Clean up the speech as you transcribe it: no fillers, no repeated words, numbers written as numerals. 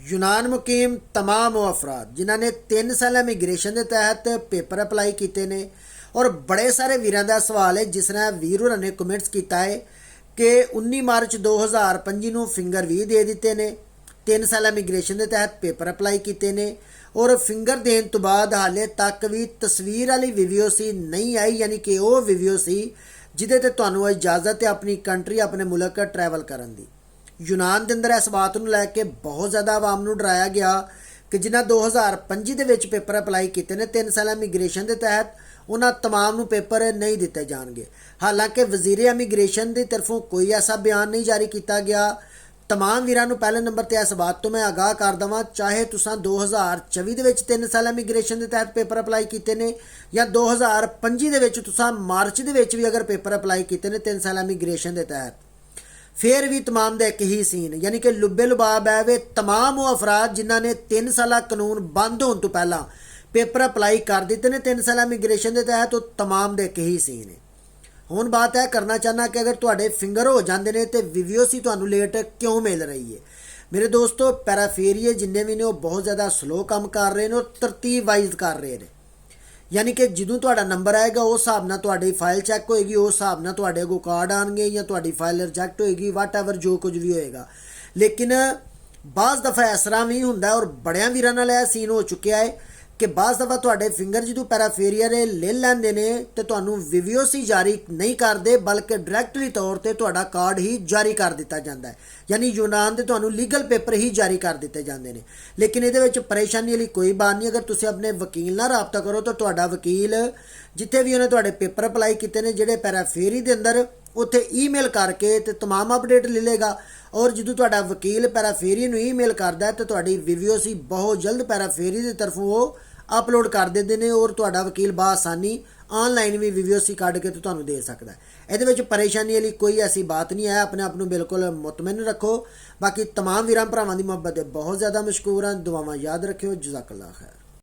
यूनान मुकीम तमाम वो अफराद जिन्होंने 3 साल इमीग्रेशन के तहत पेपर अपलाई किए ने और बड़े सारे वीरों का सवाल है जिसने वीर होर ने कमेंट्स किया है कि 19 मार्च 2025 को फिंगर भी दे दिते ने 3 साल इमीग्रेशन के तहत पेपर अपलाई किए ने और फिंगर देने तो बाद हाले तक भी तस्वीर वाली वीडियो सी नहीं आई यानी कि वो वीडियो सी जिदे ते तुहानूं इजाजत है अपनी कंट्री अपने मुल्क ट्रैवल करन दी। यूनान के अंदर इस बात को लैके बहुत ज़्यादा आवाम को डराया गया कि जिन्हें 2025 के पेपर अपलाई किए ने 3 साल इमीग्रेशन के तहत उन्होंने तमाम पेपर नहीं दिते जाएंगे। हालांकि वजीर इमीग्रेशन की तरफों कोई ऐसा बयान नहीं जारी किया गया। तमाम वीरों पहले नंबर पर इस बात तो मैं आगाह कर देवां चाहे तुसां 2024 3 साल इमीग्रेशन के तहत पेपर अपलाई किए ने या 2025 तुसां मार्च के भी अगर पेपर अपलाई किए ने 3 साल इमीग्रेशन के तहत फिर भी तमाम का एक ही सीन यानी कि लुबे लुबाब है वे तमाम वो अफराद जिन्होंने 3 साल कानून बंद होने तो पहला पेपर अपलाई कर दिते ने 3 साल इमीग्रेशन के तहत वो तमाम का एक ही सीन है। हुण बात है करना चाहना कि अगर तुहाडे फिंगर हो जाते हैं तो वीडियो सी तुहानूं लेट क्यों मिल रही है। मेरे दोस्तों पैराफेरिए जिन्ने भी ने वो बहुत ज़्यादा स्लो काम कर रहे हैं और तरतीब वाइज कर रहे हैं यानी कि ਜਦੋਂ ਤੁਹਾਡਾ ਨੰਬਰ ਆਏਗਾ ਉਸ ਹਿਸਾਬ ਨਾਲ ਤੁਹਾਡੀ ਫਾਈਲ ਚੈੱਕ ਹੋਏਗੀ ਉਸ ਹਿਸਾਬ ਨਾਲ ਤੁਹਾਡੇ ਕੋਲ ਕਾਰਡ ਆਣਗੇ ਜਾਂ ਤੁਹਾਡੀ ਫਾਈਲ ਰਿਜੈਕਟ ਹੋਏਗੀ ਵਾਟਐਵਰ ਜੋ ਕੁਝ ਵੀ ਹੋਏਗਾ। ਲੇਕਿਨ ਬਾਜ਼ ਦਫਾ ਇਸ ਤਰ੍ਹਾਂ ਵੀ ਹੁੰਦਾ ਔਰ ਬੜਿਆਂ ਵੀਰਾਂ ਨਾਲ ਇਹ ਸੀਨ ਹੋ ਚੁੱਕਿਆ ਹੈ कि बाज़ दफ़ा तुहाडे फिंगर जो पैराफेरिया ले लैंदे ने ते तुहानूं वीडियोस ही जारी नहीं करते बल्कि डायरैक्टली तौर पर तुहाडा कार्ड ही जारी कर दिता जाता है यानी यूनान के तुहानूं लीगल पेपर ही जारी कर दिते जाते हैं। लेकिन ये परेशानी वाली कोई बात नहीं। अगर तुसीं अपने वकील नाल राबता करो तो तुहाडा वकील जिथे भी उन्हें तुहाडे पेपर अपलाई किए ने जिहड़े पैराफेरी के अंदर उत्थे ईमेल करके ते तमाम अपडेट ले लेगा और जो तुहाडा वकील पैराफेरी नूं ईमेल करदा है तो तुहाडी वीडियोस ही बहुत जल्द पैराफेरी की तरफों वो अपलोड कर देते हैं और तुहाडा वकील बआसानी ऑनलाइन भी वीडियोस ही कढ़ के तो तुहानूं दे सकता है। ये परेशानी वाली कोई ऐसी बात नहीं है। अपने आप को बिल्कुल मुतमिन रखो। बाकी तमाम वीरां भरावां दी मुहब्बत बहुत ज़्यादा मशकूर हैं। दुआवां याद रखियो। जज़ाकल्लाह खैर।